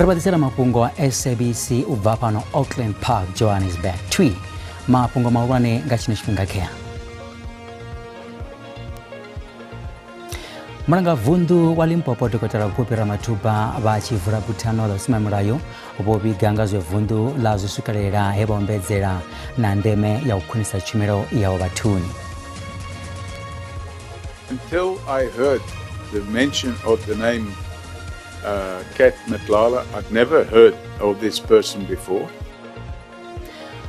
Ribatisera Mafhungo wa SABC ubva pano Auckland Park, Johannesburg. Twi Mafhungo mahulwane nga chino chifhinga kea. Mulanga vundu wa Limpopo dokotela kupira matuba vachivula butano la usima mulayo obobi ganga zwe vundu la zosukalera hebombedzera na ndeme ya ukhunisa chimero ya obatuni. Until I heard the mention of the name Cat Matlala, I'd never heard of this person before.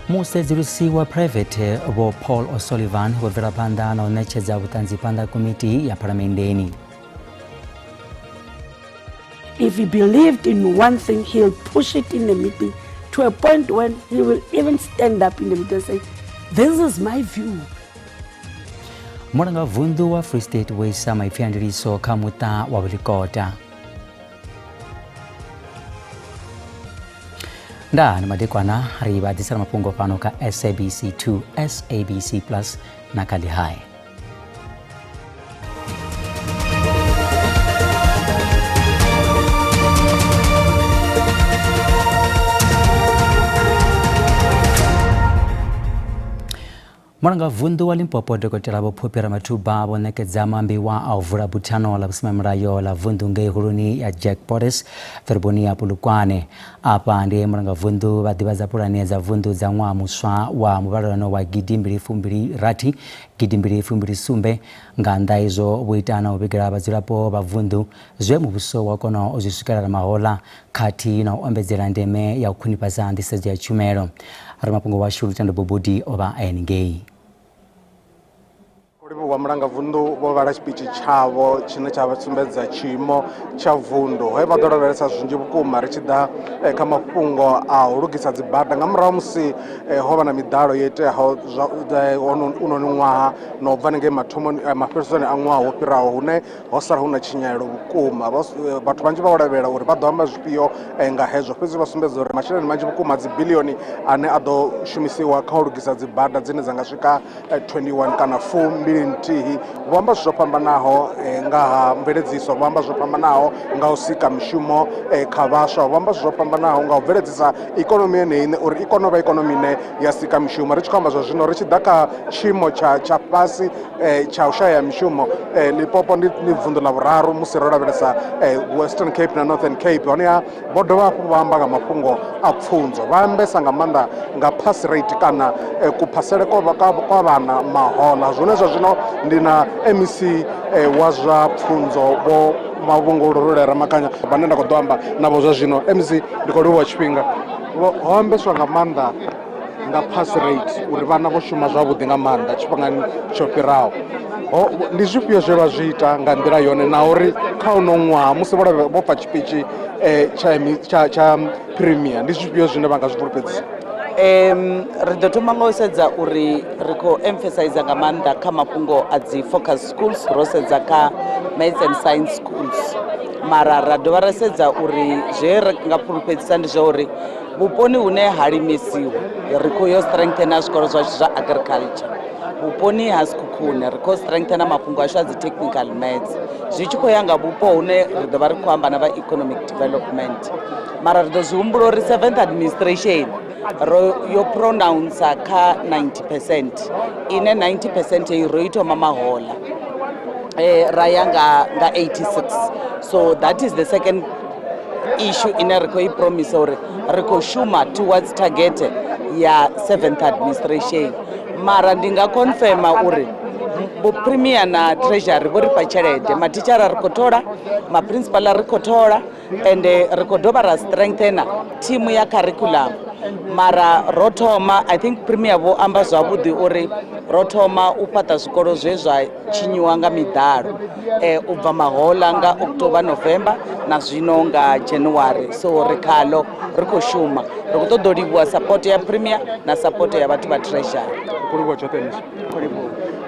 Musedzulusi wa private wa Paul O'Sullivan wavela panda na onecheza utanzi panda komiti ya paramendeni. If he believed in one thing, he'll push it in the meeting to a point when he will even stand up in the meeting and say, this is my view. Mulanga vundu wa Free State wesa maifyandiriso kamuta wa Bulikota. Nda ni madekwana ribatisera Mafhungo pano ka SABC 2, SABC Plus na Kali High. Mulanga vundu wa Limpopo dokotela bopopera matuba bonekedza mambiwa avula butano la busima mulayo la vundu ngehuluni ya Jack Porres verboni ya Pulukwane. Apa ndi mulanga vundu badibaza pulani za vundu za mwa muswa wa mubalano wa gidimbiri fumbiri rati gidimbiri fumbiri sumbe nganda izo buitana ubigera bazirapo bavundu zwe mu buso wakono ozisukala mahola kati na ombezera ndeme ya ukhunipaza ndiseje ya chumero. Mafhungo wa shulu tando bobodi oba NG. Wa mulanga vundu vo vala chipichi chavo chine cha sumbedza chimo cha vundu he vha ḓo lavhelesa zwinzhi vhukuma ri tshi ḓa kha mafhungo a u lugisa dzibada nga murahu musi ho vha na miḓalo yo iteaho unoni ṅwaha na u bva nengei mathomoni mafhelisoni a ṅwaha wo fhiraho hune ho sala hu na tshinyalelo vhukuma. Vhathu vhanzhi vha o lavhelela uri vha ḓo amba zwifhio nga hezwo, fhedzi vha sumbedza uri masheleni manzhi vhukuma dzibiḽioni ane a ḓo shumisiwa kha u lugisa dzibada dzine dza nga swika 21 kana 4 nthihi. Vho amba zwo fhambanaho nga ha mveledziso, vho amba zwo fhambanaho nga u sika mishumo kha vhaswa, vho amba zwo fhambanaho nga u bveledzisa ikonomi yeneyi uri ikonomi ikonomi ine ya sika mishumo. Ri tshi khou amba zwa zwino ri tshi ḓa kha tshiimo tsha fhasi tsha u shaya mishumo, Limpopo ndi vundu la vhuraru musi ro lavhelesa Western Cape na Northern Cape. Honeha vho dovha hafhu vha amba nga mafhungo a pfunzo, vha ambesa nga maanḓa nga pass rate kana kuphasele kwa vhana mahola. Zwone zwa zwino ndi na MEC wa zwa pfunzo vho Mafhungo Lulera Makanya vhane nda khou ḓo amba navho zwa zwino. MEC ndi khou livhuwa tshifhinga, ho ambeswa nga maanḓa nga pass rate uri vhana vho shuma zwavhuḓi nga maanḓa tshifhingani tsho fhiraho. Ndi zwifhio zwe vha zwi ita nga nḓila yone na uri kha uno ṅwaha musi vho pfa tshipichi tsha premier ndi zwifhio zwine vha nga zwi fulufhedzisa? Ri ḓo thoma nga u sedza uri ri khou emphasize nga maanḓa kha mafhungo a dzi focus schools, ro sedza kha maths and science schools, mara ra dovha ra sedza uri zwe ri nga fulufhedzisa ndi zwa uri vhuponi hune ha limesiwa ri khou yo strengthena zwikolo zwashu zwa agriculture. Vhuponi ha Sekhukhune ri khou strengthena mafhungo ashu a dzi technical maths, zwi tshi khou ya nga vhupo hune ri ḓo vha ri khou amba na vha economic development. Mara ri ḓo zwi humbula uri 7th administration yo pronounce kha 90% ine 90% ro itoma mahola ra ya nga 86. So that is the second issue ine ri khou promise uri ri khou shuma towards target ya 7th administration. Mara ndi nga confirma uri bo premier na treasury vho ri pa tshelede, matichara ri khou thola, ma principal ri khou thola, and ri khou dovha ra strengthena team ya curriculum. Mara ro thoma, I think premier vho amba zwavhuḓi uri ro thoma u fhaṱa zwikolo zwe zwa tshinyiwa nga miḓalo u bva mahola nga October November na zwino nga January. So ri khalo ri khou shuma, ri khou ṱoḓa u livhuwa support ya premier na support ya vhathu vha treasury.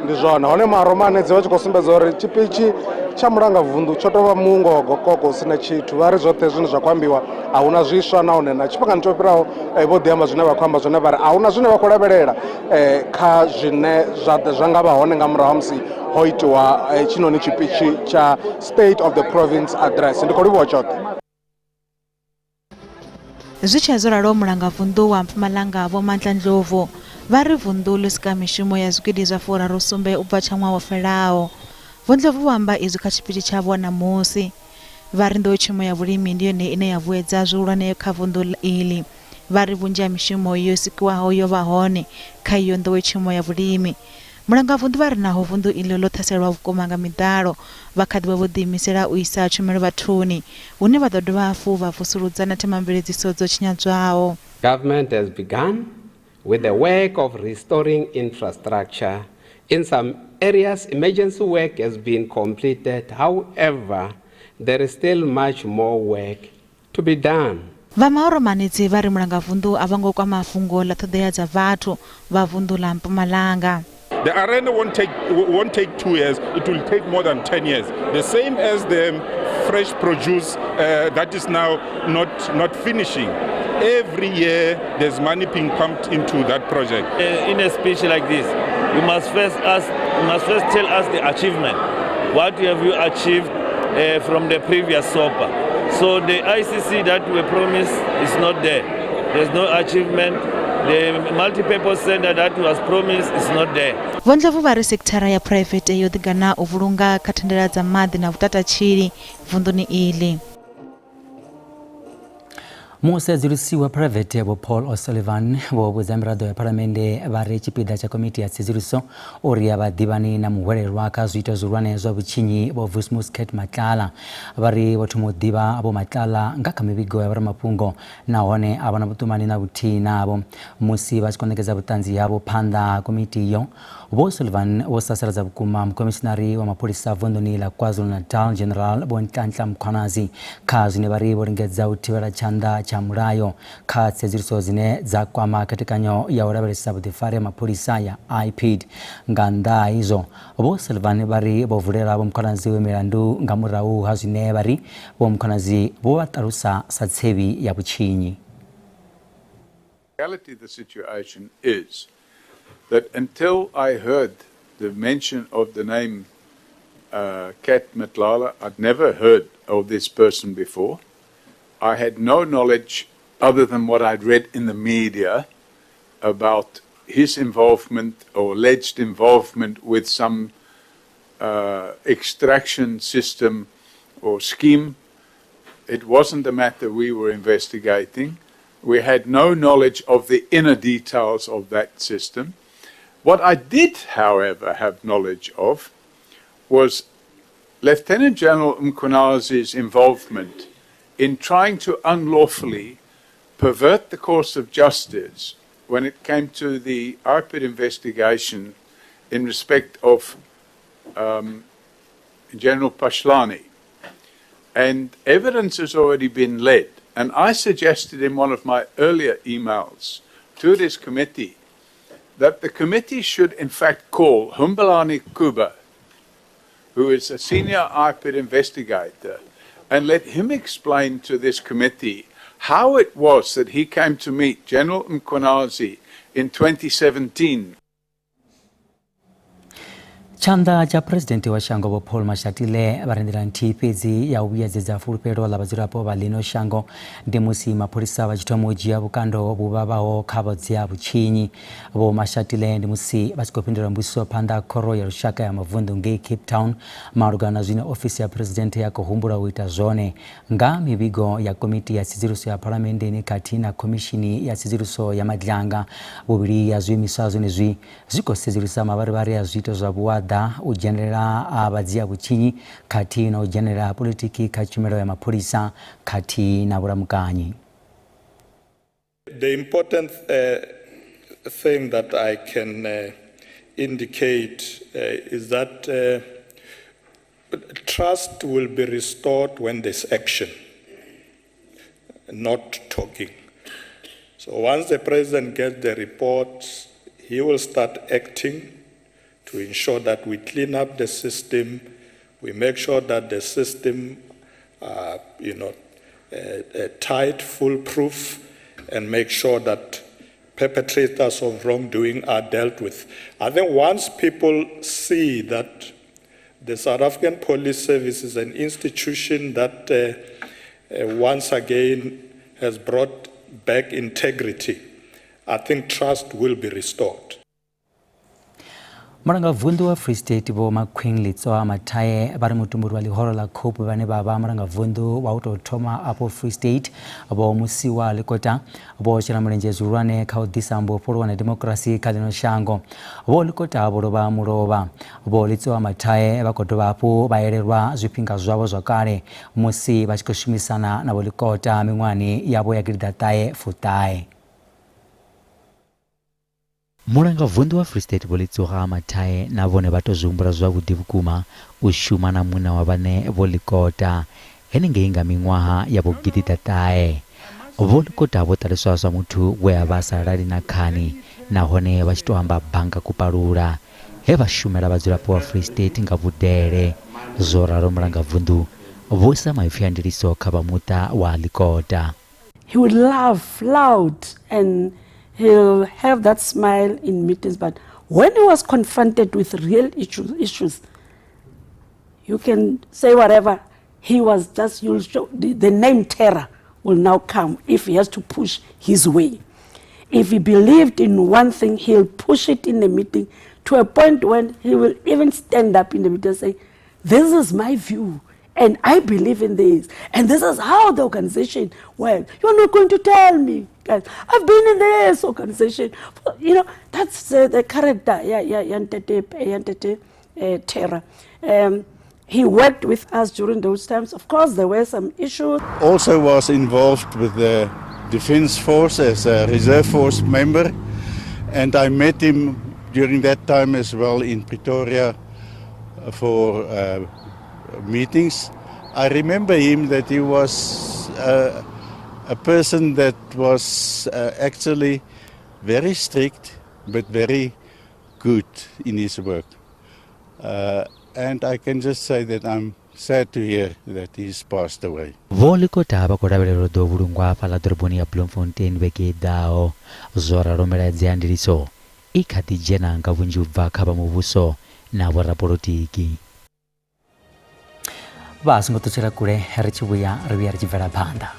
Ndi zwone hone maromane dzi vha tshi khou sumbedza uri tshipichi tsha mulanga vundu tsho tovha mungogo koko sina tshithu. Vha ri zwoṱhe zwine zwa khou ambiwa a huna zwiswa nahone na tshifhingani tsho fhiraho vho ḓi amba zwine vha khou amba zwone vha ri a huna zwine vha khou lavhelela kha zwine zwa nga vha hone nga murahu ha musi ho itiwa tshinoni tshipichi cha State of the Province Address. Ndi khou livhuwa tshoṱhe. zwi tshi dzo ralo mulanga vundu wa Mpumalanga vho Mantla Ndlovu vha ri vundu ḽi sika mishumo ya zwigidi zwa furaru sumbe u bva tsha ṅwaha wo fhelaho. Vho Ndlovu vho amba izwi kha tshipiti tshavho namusi vha ri nḓowetshumo ya vhulimi ndi yone ine ya vhuedza zwihulwane kha vundu iḽi. Vha ri vhunzhi ha mishumo yo sikiwaho yo vha hone kha iyo nḓowetshumo ya vhulimi. Mulanga vundu vha ri naho vundu iḽo ḽo ṱhaselwa vhukuma nga miḓalo vha kha ḓivha vho ḓiimisela u isa tshumelo vhathuni hune vha ḓo dovha hafhu vha vusuludza na themamveledziso dzo tshinyadzwaho. Government has begun with the work of restoring infrastructure. In some areas, emergency work has been completed. However, there is still much more work to be done. Vha maoromanedzi vha ri mulanga vundu a vha ngo kwa mafhungo ḽa ṱhoḓea dza vhathu vha vundu ḽa Mpumalanga. The arena won't take 2 years, it will take more than 10 years. The same as the fresh produce that is now not finishing. Every year there's money being pumped into that project. In a speech like this, you must first tell us the achievement. What have you achieved from the previous SOPA? So the ICC that we promised is not there. There's no achievement. The multi-purpose center that was promised is not there. Vho Ndlovu vha ri sekithara ya private yo ḓigana u vhulunga kha thendela dza maḓi na vhutatashili vunḓuni iḽi. Musedzulusi wa private vho Paul O'Sullivan vho vhudza miraḓo ya phalamennde vha ri tshipiḓa tsha komiti ya tsedzuluso uri ya vhaḓivhani na muhwelelwa kha zwiito zwihulwane zwa vhutshinyi vho Mafhungo Matlala vha ri vho thoma u ḓivha vho Matlala nga kha mivhigo ya Mafhungo nahone a vha na vhuṱumani na vhuthihi navho musi vha tshi khou ṋekedza vhuṱanzi havho phanḓa komiti iyo. Vho Sullivan vho sasaladza vhukuma mukomishinari wa mapholisa vunḓuni ḽa KwaZulu-Natal General Vho Nhlanhla Mkhwanazi kha zwine vha ri vho lingedza u thivhela tshanḓa tsha mulayo kha tsedzuluso dzine dza kwama khethekanyo ya u lavhelesa vhuḓifari ha mapholisa ya IPID. Nga nnḓa ha izwo Vho Sullivan vha ri vho vulela Vho Mkhwanazi milandu nga murahu ha zwine vha ri Vho Mkhwanazi vho vha ṱalusa sa tsevhi ya vhutshinyi. The reality of the situation is that until I heard the mention of the name Kat Matlala, I'd never heard of this person before. I had no knowledge other than what I'd read in the media about his involvement or alleged involvement with some extraction system or scheme. It wasn't a matter we were investigating. We had no knowledge of the inner details of that system. What I did, however, have knowledge of was Lieutenant General Mkhwanazi's involvement in trying to unlawfully pervert the course of justice when it came to the IPID investigation in respect of General Pashlani. And evidence has already been led. And I suggested in one of my earlier emails to this committee that the committee should in fact call Humbalani Kuba, who is a senior IPID investigator, and let him explain to this committee how it was that he came to meet General Mkhwanazi in 2017. Tshanḓa cha President wa shango Vho Paul Mashatile vha rendela nthihi fhedzi ya u vhuyedzedza fulufhelo ḽa vhadzulapo vha ḽino shango ndi musi mapholisa vha tshi thoma u dzhia vhukando vhu vhavhaho kha vhodzi ha vhutshinyi. Vho Mashatile ndi musi vha tshi khou fhindula mbudziso phanḓa khoro ya lushaka ya mavunḓu ngei Cape Town malugana na zwine ofisi ya President ya khou humbula u ita zwone nga mivhigo ya komiti ya tsedzuluso ya phalamennde khathihi na khomishini ya tsedzuluso ya madlanga. Vhuvhili ya zwiimiswa zwenezwi zwi khou sedzulusa mavharivhari a zwiito zwa vhuaḓa u dzhenelela a vhadzi ha vhutshinyi khathihi na u dzhenelela politiki kha tshumelo ya mapholisa khathihi na vhulamukanyi. The important thing that I can indicate is that trust will be restored when there's action, not talking. So once the president gets the reports, he will start acting to ensure that we clean up the system, we make sure that the system, tight, foolproof, and make sure that perpetrators of wrongdoing are dealt with. I think once people see that the South African Police Service is an institution that once again has brought back integrity, I think trust will be restored. Maranga vundu wa Free State bo makhwing litsoa mathaye bari mutumburi wa lihoro la khopu bane baba maranga vundu wa uto thoma apo Free State abo musiwa likota abo chira mlenje zurwane khau disambo porwa na democracy kalino shango abo likota abo roba muroba abo litsoa mathaye bakoto bapo bayererwa zwipinga zwabo zwakale musi bachikoshumisana na bolikota mingwani yabo yakidataye futaye. Mulanga vundu wa Free State bolitsoga mathaye na bone bato zumbura zwa budibukuma ushuma na muna wa bane bolikota eninge inga mingwaha ya bogiditataye bolikota botaliswa swa muthu we abasalali na khani na hone bachitohamba banka kupalula he bashumela bazirapo wa Free State nga budere zoraro mulanga vundu bosa maifyandiliso khaba muta wa likota. He would laugh loud and he'll have that smile in meetings, but when he was confronted with real issues, you can say whatever. He was just, you'll show, the name terror will now come if he has to push his way. If he believed in one thing, he'll push it in the meeting to a point when he will even stand up in the meeting and say, this is my view, and I believe in this, and this is how the organization works. You're not going to tell me, guys. I've been in this organization. You know, that's the character, terror. He worked with us during those times. Of course, there were some issues. Also was involved with the Defence Force as a reserve force member, and I met him during that time as well in Pretoria for meetings. I remember him that he was a person that was actually very strict but very good in his work. And I can just say that I'm sad to hear that he's passed away. Volikota bakorabelero do burungwa pala dorboni ya Bloemfontein beke dao zora romera dziandiriso ikati jena ngavunju vakaba mubuso na waraporotiki. Basi ngotochera kure herichibuya rubiyar jivera banda.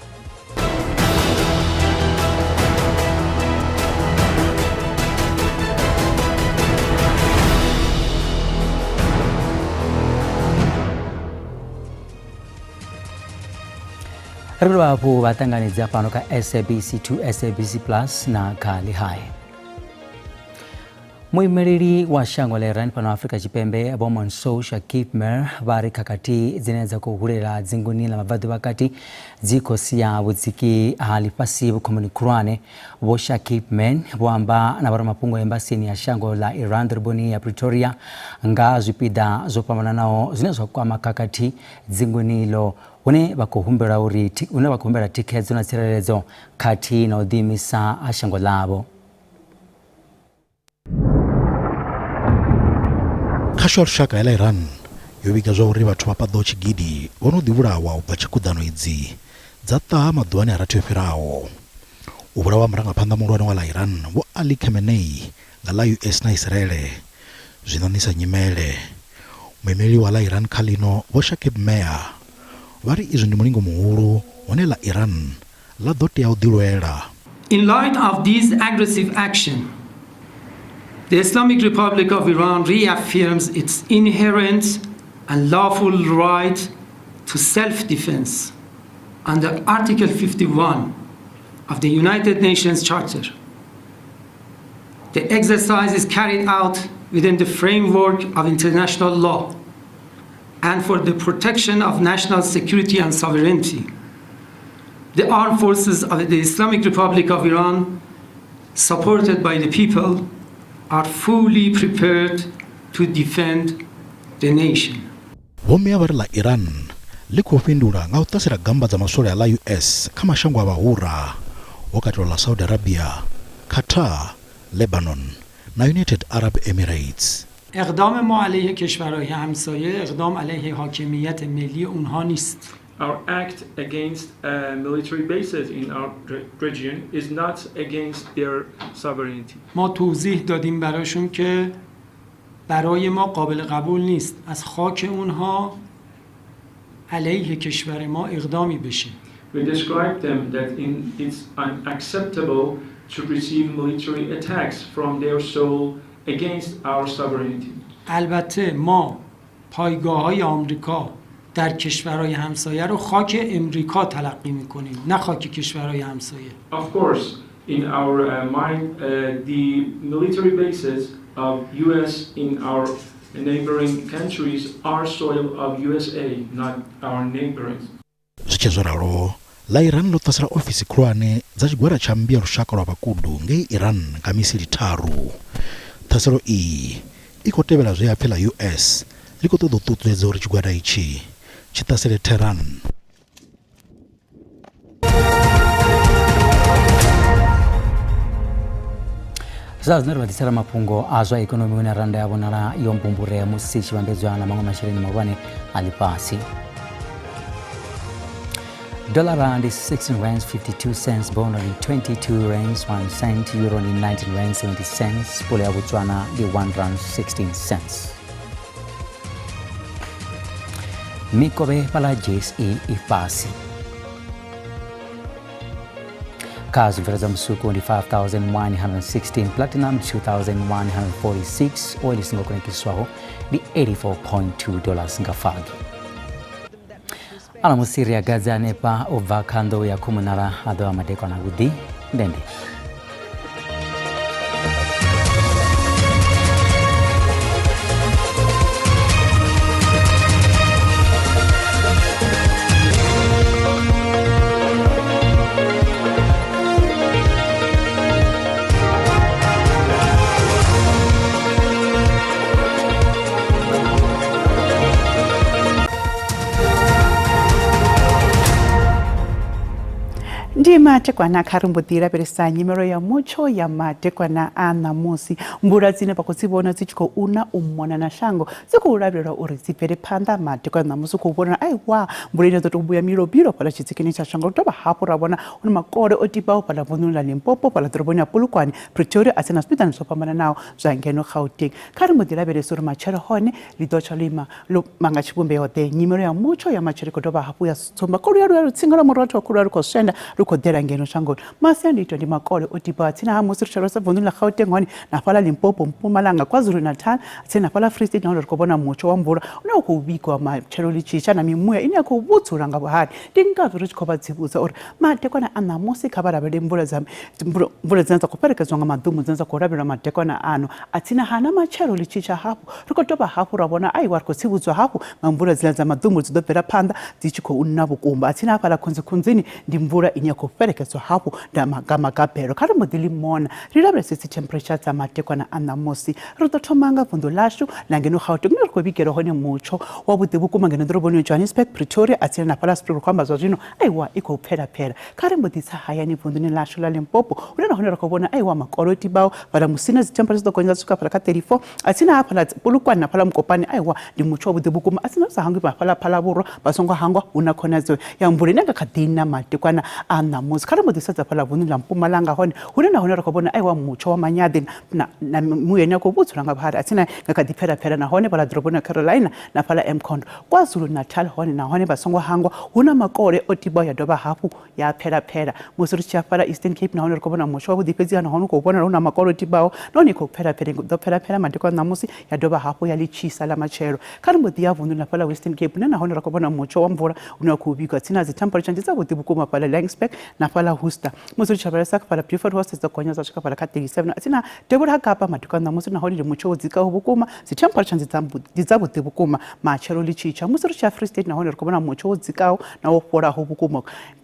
Rwapo batanganiza pano ka SABC 2 SABC Plus na Kali High. Muimereri wa shangwa la Iran pano Afrika Chipembe abomonso Shakib Mer bari kakati zineza kuhurera zinguni la mavadu wakati ziko siya wuziki hali pasibu komunikurane wo Shakib Men wamba na barama pungo embassy ni ya shangwa la Iran driboni ya Pretoria nga zupida zopamana nao zinezo kwa makakati zinguni lo une bakuhumbera tickets na tsirelezo kati na udhimisa ashangwa labo. Kashor shaka ela Iran yobigazwa uri bathu bapadho chigidi ono divulawa ubachikudano idzi dzata maduani aratu efirao ubulawa mranga panda mulwane wa Iran wo Ali Khamenei ngala US na Israel zinanisa nyimele mwemeli wa Iran kalino wo Shakib Meya vari izo ndi mulingo muhulu one la Iran la doti ya udilwela. In light of these aggressive action, the Islamic Republic of Iran reaffirms its inherent and lawful right to self-defense under Article 51 of the United Nations Charter. The exercise is carried out within the framework of international law and for the protection of national security and sovereignty. The armed forces of the Islamic Republic of Iran, supported by the people, are fully prepared to defend the nation. Womea vari la Iran likupindula ngautasira gamba za masole ya la US kama shangwa abahura wakati la Saudi Arabia, Qatar, Lebanon na United Arab Emirates. اقدام ما علیه کشورهای همسایه اقدام علیه حاکمیت ملی اونها نیست. Our act against military bases in our region is not against their sovereignty. ما توضیح دادیم براشون که برای ما قابل قبول نیست از خاک اونها علیه کشور ما اقدامی بشه. We described them that it's unacceptable to receive military attacks from their soil against our sovereignty. البته ما پایگاه‌های آمریکا در کشورهای همسایه رو خاک امریکا تلقی می‌کنیم، نه خاک کشورهای همسایه. Of course, in our mind, the military bases of US in our neighboring countries are soil of USA, not our neighboring. Zwichezwaralo la Iran lo tasira ofisi khulwane dza chigwera cha mbia lushaka lwa pakudu ngei Iran nga misi litharu. Thaselo iyi iko tevhela zwe ya pfi la US liko ṱoḓa u ṱuṱuwedza uri chigwera itshi tshi ṱasele Tehran. Zazner vadisera mafhungo azwa ikonomi na randa ya vonala yo mbumburea musi chivambedzwa na mamwe masheleni mahulwane ali pasi. Dollar rand is 16 rands 52 cents, bond only 22 rands 1 cent, euro only 19 rands 70 cents, pole ya Botswana the 1 rand 16 cents. Mikobe pala JSE ipasi. Kazi mfedha msuko ni 5,116, platinum 2,146, oil singo kwenye kiswaho ni $84.2 ngafagi. Ala musiri ya Gaza nepa ova kando ya kumunara ado amadeko na gudi ndende. Matekwana kharumbudira peresa nyimero ya mucho ya matekwana ana musi mbura dzine pakudzibona dzichiko una umona na shango dzikuulabira uri dzipere phanda matekwana musi kubona aiwa mbura ine totobuya milobiro pala chitsikini cha shango toba hapo rabona una makore otipawo pala vonula Limpopo pala doroboni ya Polokwane Pretoria asena hospital sopambana nawo zwangeno Gauteng kharumbudira peresa uri machero hone lidocha lima lo manga chipumbe yote nyimero ya mucho ya machero toba hapo ya tsomba kolo ya tsingala moroto kulu ya kusenda lukodera ngeno shango masiyandito ndi makole otipa atsina hamusi richaro savonula Gauteng honi nafala Limpopo Mpumalanga KwaZulu Natal atsina nafala Free State nawo likobona mucho wa mbura unokubikwa machero lichicha na mimuya ine kubutsura ngabahari tingazo richikoba dzibuza uri matekwana ana musi khabara bele mbura zanza kuperekezwa ngamadumu zanza kurabira matekwana ano atsina hana machero lichicha hapo rikotoba hapo rabona ai wariko tsibudzwa hapo mbura zilaza madumu zidopera phanda dzichiko unabukumba atsina pala kunzini ndi mbura inyako perekezwa hapo ndamagama kapero kale modili mona rilabra sisi temperature za matekwana ana musi rotothomanga vundo lashu langeno Gauteng ngirikobikero hone mucho wabude bukuma ngeno doroboni Johannesburg Pretoria atsina na pala spring kwamba zwazvino aiwa iko phera kale moditsa hayani vundo ni lashu la Limpopo unena hone rakobona aiwa makoloti bawo vala musina zi temperature zokonza suka pala ka 34 atsina pala Polokwane na pala Mkopane aiwa ndi mucho wabude bukuma atsina sahangi pala burwa basongo hangwa una khonazo ya mbule nanga kadina matekwana ana musi khala modisa phala vonula Mpumalanga hone hunena hone rakobona aiwa mucho wa manyade na muyenya ko butsura ngabahari atsina ngakadiphera na hone pala doroboni Carolina na pala Mkhondo KwaZulu Natal hone na hone basongo hangwa huna makore otiba ya doba hapu ya phera musuri cha pala Eastern Cape na hone rakobona mucho wa budipezi na hone ko bona huna makore otiba noni ko phera mandiko na musi ya doba hapu ya lichisa la machero khala modiya vonula pala Western Cape na hone rakobona mucho wa mvura unakubikwa tsina zi temperature ndiza kutibukuma pala Langsberg na pala Husta musuri chabara saka pala Beaufort West za konya za chika pala ka 37 atsina tebura hakapa madiko na musi na holi mucho dzika hubukuma zi temperature ndizambu tibukuma machero lichicha musuri cha Free State na holi rakobona mucho dzika na wopora hubukuma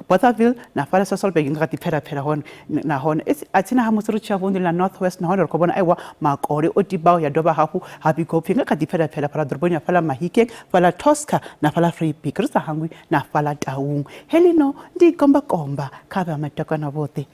Bothaville na pala Sasolburg ngati phera hon na hon atsina ha musuri cha vondi la Northwest na holi rakobona aiwa makore otibao ya doba hapu happy coping ngati phera pala doroboni ya pala Mahike pala Tosca na pala Free Peak risa hangwi na pala Taung helino ndi komba kaba matakana vote